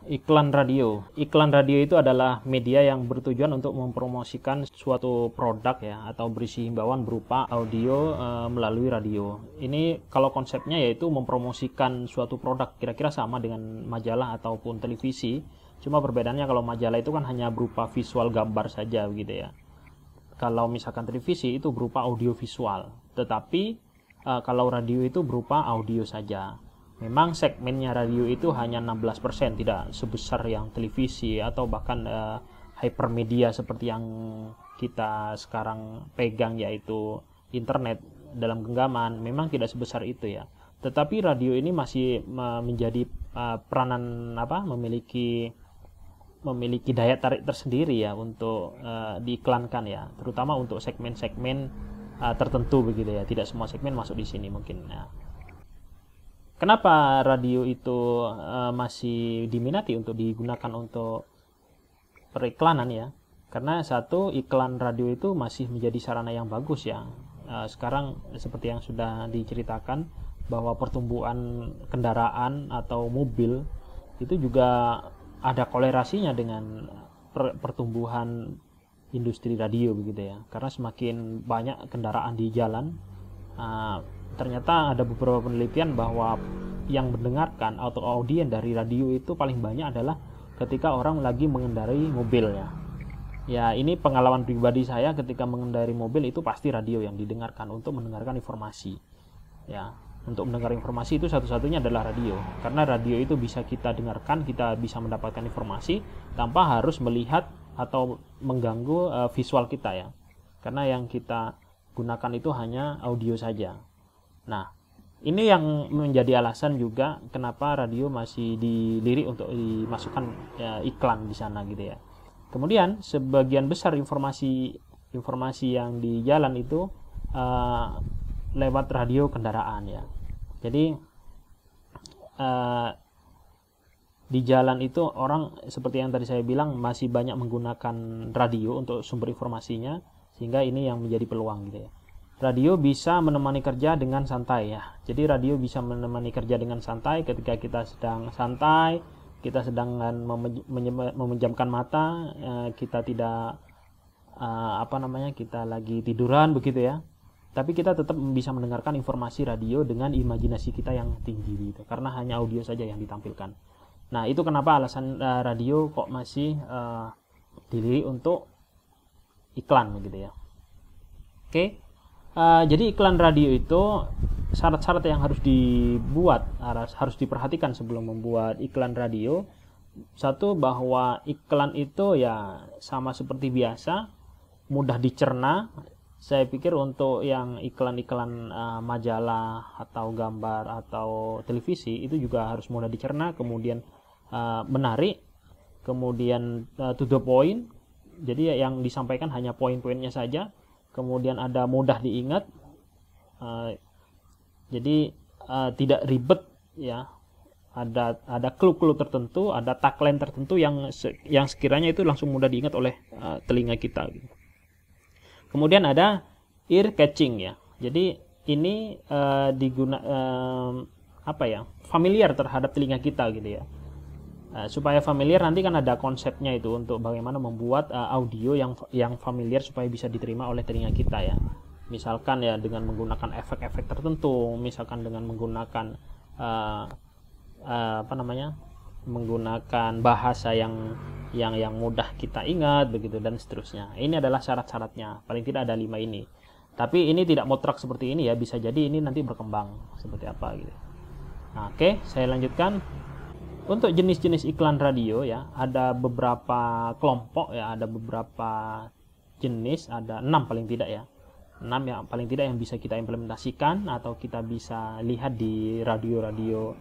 Iklan radio. Iklan radio itu adalah media yang bertujuan untuk mempromosikan suatu produk ya, atau berisi himbauan berupa audio melalui radio. Ini kalau konsepnya yaitu mempromosikan suatu produk, kira-kira sama dengan majalah ataupun televisi. Cuma perbedaannya kalau majalah itu kan hanya berupa visual gambar saja begitu ya. Kalau misalkan televisi itu berupa audio visual. Tetapi kalau radio itu berupa audio saja. Memang segmennya radio itu hanya 16%, tidak sebesar yang televisi atau bahkan hypermedia seperti yang kita sekarang pegang, yaitu internet dalam genggaman. Memang tidak sebesar itu ya. Tetapi radio ini masih menjadi peranan memiliki daya tarik tersendiri ya untuk diiklankan ya, terutama untuk segmen-segmen tertentu begitu ya. Tidak semua segmen masuk di sini mungkin ya. Kenapa radio itu masih diminati untuk digunakan untuk periklanan ya? Karena satu, iklan radio itu masih menjadi sarana yang bagus ya. Sekarang seperti yang sudah diceritakan bahwa pertumbuhan kendaraan atau mobil itu juga ada kolerasinya dengan pertumbuhan industri radio begitu ya. Karena semakin banyak kendaraan di jalan, ternyata ada beberapa penelitian bahwa yang mendengarkan atau audien dari radio itu paling banyak adalah ketika orang lagi mengendarai mobil ya. Ya, ini pengalaman pribadi saya, ketika mengendarai mobil itu pasti radio yang didengarkan untuk mendengarkan informasi. Ya, untuk mendengar informasi itu satu-satunya adalah radio. Karena radio itu bisa kita dengarkan, kita bisa mendapatkan informasi tanpa harus melihat atau mengganggu visual kita ya. Karena yang kita gunakan itu hanya audio saja. Nah, ini yang menjadi alasan juga kenapa radio masih dilirik untuk dimasukkan iklan di sana gitu ya. Kemudian sebagian besar informasi yang di jalan itu lewat radio kendaraan ya. Jadi di jalan itu orang, seperti yang tadi saya bilang, masih banyak menggunakan radio untuk sumber informasinya, sehingga ini yang menjadi peluang gitu ya. Radio bisa menemani kerja dengan santai ya. Jadi radio bisa menemani kerja dengan santai ketika kita sedang santai, kita sedang memejamkan mata, kita tidak kita lagi tiduran begitu ya. Tapi kita tetap bisa mendengarkan informasi radio dengan imajinasi kita yang tinggi gitu, karena hanya audio saja yang ditampilkan. Nah, itu kenapa alasan radio kok masih dilirik untuk iklan begitu ya. Oke. Jadi iklan radio itu syarat-syarat yang harus dibuat, harus diperhatikan sebelum membuat iklan radio. Satu, bahwa iklan itu ya sama seperti biasa, mudah dicerna. Saya pikir untuk yang iklan-iklan majalah atau gambar atau televisi itu juga harus mudah dicerna, kemudian menarik, kemudian to the point. Jadi yang disampaikan hanya poin-poinnya saja. Kemudian ada mudah diingat, jadi tidak ribet ya. Ada clue-clue tertentu, ada tagline tertentu yang sekiranya itu langsung mudah diingat oleh telinga kita. Kemudian ada ear catching ya. Jadi ini familiar terhadap telinga kita gitu ya. Supaya familiar, nanti kan ada konsepnya itu untuk bagaimana membuat audio yang familiar supaya bisa diterima oleh telinga kita ya. Misalkan ya dengan menggunakan efek-efek tertentu, misalkan dengan menggunakan menggunakan bahasa yang mudah kita ingat begitu dan seterusnya. Ini adalah syarat-syaratnya. Paling tidak ada 5 ini. Tapi ini tidak mutlak seperti ini ya, bisa jadi ini nanti berkembang seperti apa gitu. Nah, oke, saya lanjutkan. Untuk jenis-jenis iklan radio ya, ada beberapa kelompok ya, ada beberapa jenis, ada 6 paling tidak ya. 6 yang paling tidak yang bisa kita implementasikan atau kita bisa lihat di radio-radio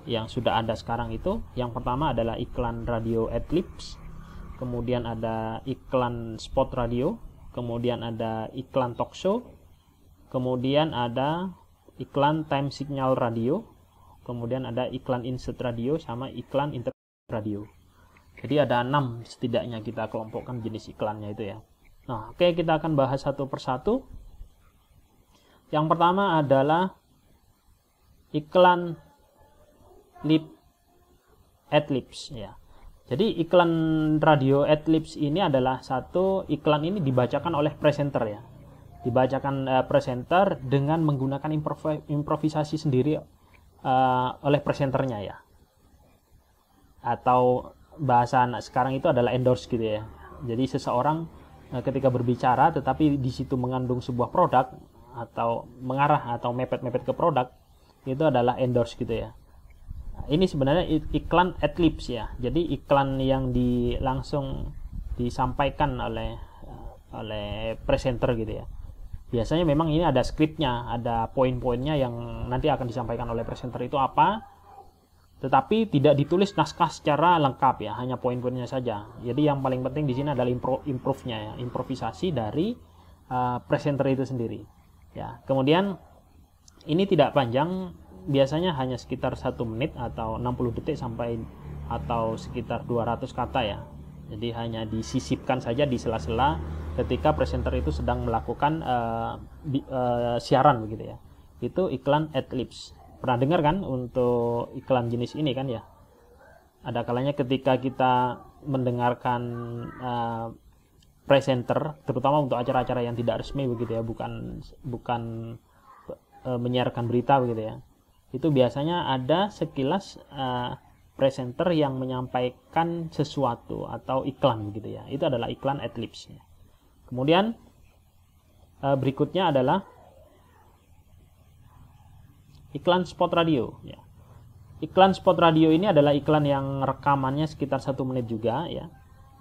yang sudah ada sekarang itu. Yang pertama adalah iklan radio adlibs, kemudian ada iklan spot radio, kemudian ada iklan talk show, kemudian ada iklan time signal radio, kemudian ada iklan insert radio sama iklan interrupt radio. Jadi ada 6 setidaknya kita kelompokkan jenis iklannya itu ya. Nah, oke, kita akan bahas satu persatu. Yang pertama adalah iklan adlibs ya. Jadi iklan radio Adlibs ini adalah satu iklan ini dibacakan oleh presenter ya. Dibacakan presenter dengan menggunakan improvisasi sendiri oleh presenternya ya. Atau bahasa anak sekarang itu adalah endorse gitu ya. Jadi seseorang ketika berbicara tetapi di situ mengandung sebuah produk atau mengarah atau mepet-mepet ke produk, itu adalah endorse gitu ya. Ini sebenarnya iklan Adlibs ya. Jadi iklan yang langsung disampaikan oleh presenter gitu ya. Biasanya memang ini ada skripnya, ada poin-poinnya yang nanti akan disampaikan oleh presenter itu apa. Tetapi tidak ditulis naskah secara lengkap ya, hanya poin-poinnya saja. Jadi yang paling penting di sini adalah improve-nya ya, improvisasi dari presenter itu sendiri. Ya, kemudian ini tidak panjang. Biasanya hanya sekitar 1 menit atau 60 detik sampai atau sekitar 200 kata ya. Jadi hanya disisipkan saja di sela-sela ketika presenter itu sedang melakukan siaran begitu ya. Itu iklan Adlibs. Pernah dengar kan untuk iklan jenis ini kan ya? Ada kalanya ketika kita mendengarkan presenter, terutama untuk acara-acara yang tidak resmi begitu ya, bukan menyiarkan berita begitu ya. Itu biasanya ada sekilas presenter yang menyampaikan sesuatu atau iklan gitu ya. Itu adalah iklan Adlibs. Kemudian berikutnya adalah iklan spot radio. Ya. Iklan spot radio ini adalah iklan yang rekamannya sekitar 1 menit juga ya.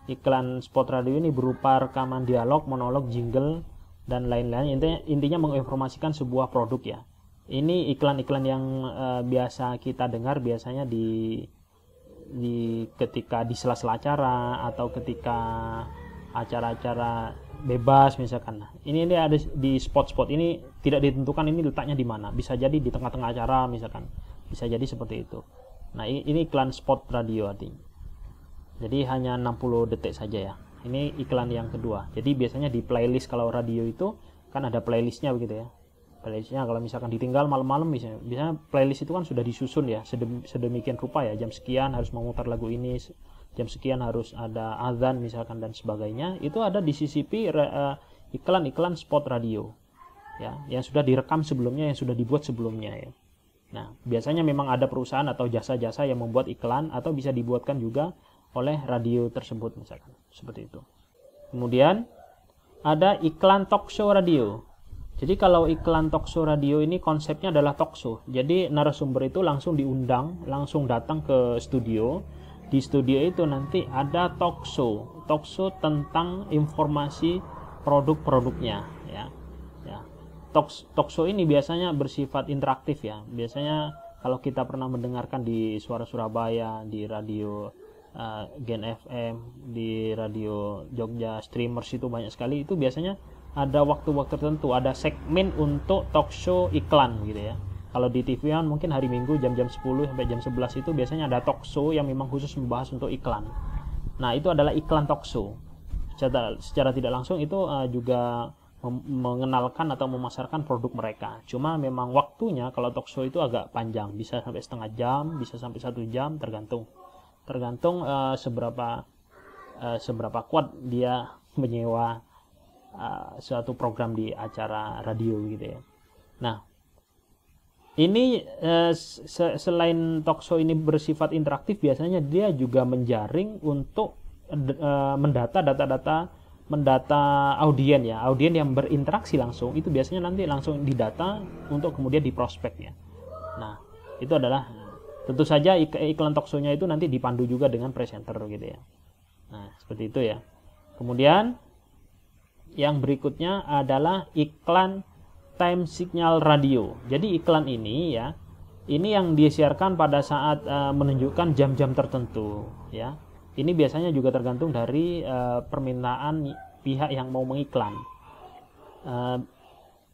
Iklan spot radio ini berupa rekaman dialog, monolog, jingle dan lain-lain. Intinya menginformasikan sebuah produk ya. Ini iklan-iklan yang biasa kita dengar biasanya di ketika di sela-sela acara atau ketika acara-acara bebas misalkan. Ini ada di spot-spot ini tidak ditentukan ini letaknya di mana. Bisa jadi di tengah-tengah acara misalkan. Bisa jadi seperti itu. Nah, ini iklan spot radio artinya. Jadi hanya 60 detik saja ya. Ini iklan yang kedua. Jadi biasanya di playlist kalau radio itu kan ada playlistnya begitu ya. Playlistnya kalau misalkan ditinggal malam-malam biasanya playlist itu kan sudah disusun ya sedemikian rupa ya, jam sekian harus memutar lagu ini, jam sekian harus ada azan misalkan dan sebagainya. Itu ada disisipi iklan-iklan spot radio ya, yang sudah direkam sebelumnya, yang sudah dibuat sebelumnya ya. Nah, biasanya memang ada perusahaan atau jasa-jasa yang membuat iklan atau bisa dibuatkan juga oleh radio tersebut misalkan, seperti itu. Kemudian ada iklan talk show radio. Jadi kalau iklan talk show radio ini konsepnya adalah talk show. Jadi narasumber itu langsung diundang, langsung datang ke studio. Di studio itu nanti ada talk show tentang informasi produk-produknya ya. Talk show ini biasanya bersifat interaktif ya. Biasanya kalau kita pernah mendengarkan di Suara Surabaya, di radio Gen FM, di radio Jogja Streamers itu banyak sekali, itu biasanya ada waktu-waktu tertentu, ada segmen untuk talk show iklan gitu ya. Kalau di TV kan mungkin hari Minggu jam-jam 10 sampai jam 11 itu biasanya ada talk show yang memang khusus membahas untuk iklan. Nah, itu adalah iklan talk show. Secara tidak langsung itu juga mengenalkan atau memasarkan produk mereka. Cuma memang waktunya kalau talk show itu agak panjang, bisa sampai setengah jam, bisa sampai 1 jam, tergantung seberapa kuat dia menyewa suatu program di acara radio gitu ya. Nah, ini selain talk show ini bersifat interaktif, biasanya dia juga menjaring untuk mendata audien ya, audien yang berinteraksi langsung. Itu biasanya nanti langsung didata untuk kemudian diprospeknya. Nah, itu adalah tentu saja iklan talk show-nya itu nanti dipandu juga dengan presenter gitu ya. Nah, seperti itu ya. Kemudian yang berikutnya adalah iklan time signal radio. Jadi iklan ini ya, ini yang disiarkan pada saat menunjukkan jam-jam tertentu ya. Ini biasanya juga tergantung dari permintaan pihak yang mau mengiklan.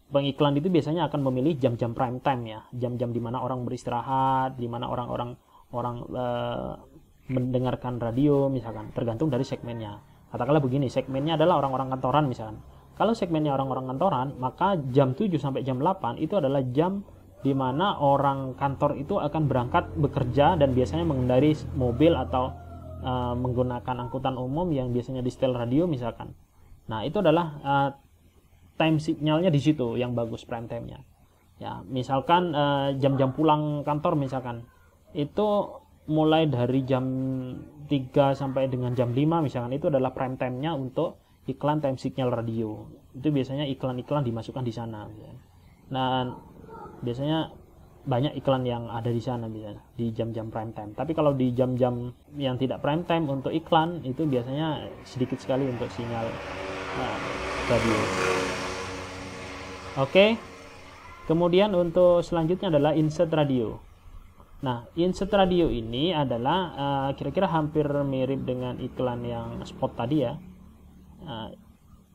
Pengiklan itu biasanya akan memilih jam-jam prime time ya, jam-jam di mana orang beristirahat, di mana orang mendengarkan radio misalkan, tergantung dari segmennya. Katakanlah begini, segmennya adalah orang-orang kantoran misalkan. Kalau segmennya orang-orang kantoran, maka jam 7 sampai jam 8 itu adalah jam di mana orang kantor itu akan berangkat bekerja dan biasanya mengendarai mobil atau menggunakan angkutan umum yang biasanya di setel radio misalkan. Nah, itu adalah time signalnya di situ yang bagus, prime time-nya. Ya, misalkan jam-jam pulang kantor misalkan. Itu mulai dari jam 3 sampai dengan jam 5 misalkan, itu adalah prime time-nya untuk iklan time signal radio. Itu biasanya iklan-iklan dimasukkan di sana. Nah, biasanya banyak iklan yang ada di sana biasanya di jam-jam prime time. Tapi kalau di jam-jam yang tidak prime time untuk iklan itu biasanya sedikit sekali untuk sinyal radio. Oke. Kemudian untuk selanjutnya adalah insert radio. Nah, insert radio ini adalah kira-kira hampir mirip dengan iklan yang spot tadi ya.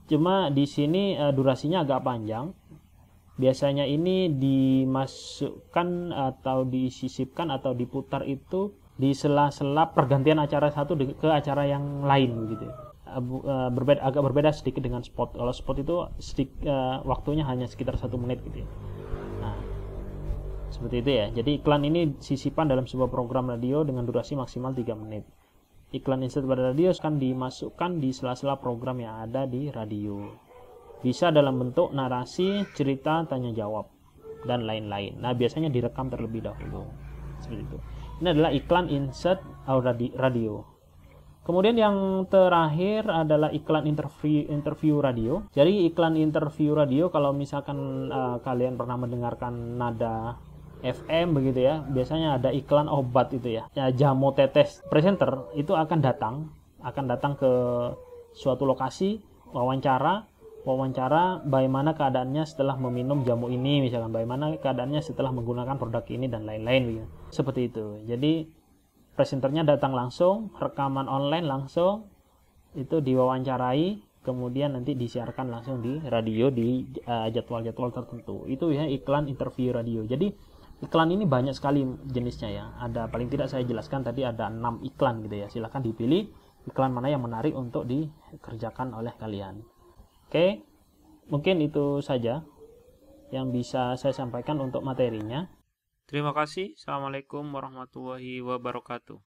Cuma di sini durasinya agak panjang. Biasanya ini dimasukkan atau disisipkan atau diputar itu di sela-sela pergantian acara satu ke acara yang lain gitu. Agak berbeda sedikit dengan spot. Kalau spot itu waktunya hanya sekitar 1 menit gitu ya. Nah, seperti itu ya. Jadi iklan ini sisipan dalam sebuah program radio dengan durasi maksimal 3 menit. Iklan insert pada radio akan dimasukkan di sela-sela program yang ada di radio. Bisa dalam bentuk narasi, cerita, tanya jawab, dan lain-lain. Nah, biasanya direkam terlebih dahulu. Seperti itu. Ini adalah iklan insert radio. Kemudian yang terakhir adalah iklan interview radio. Jadi iklan interview radio, kalau misalkan kalian pernah mendengarkan nada FM begitu ya, biasanya ada iklan obat itu ya. Jamu tetes presenter itu akan datang ke suatu lokasi, wawancara bagaimana keadaannya setelah meminum jamu ini, misalkan bagaimana keadaannya setelah menggunakan produk ini dan lain-lain gitu. Seperti itu. Jadi presenternya datang langsung, rekaman online langsung, itu diwawancarai, kemudian nanti disiarkan langsung di radio di jadwal-jadwal tertentu. Itu ya iklan interview radio. Jadi iklan ini banyak sekali jenisnya ya. Ada, paling tidak saya jelaskan tadi ada 6 iklan gitu ya. Silahkan dipilih iklan mana yang menarik untuk dikerjakan oleh kalian. Oke, mungkin itu saja yang bisa saya sampaikan untuk materinya. Terima kasih. Assalamualaikum warahmatullahi wabarakatuh.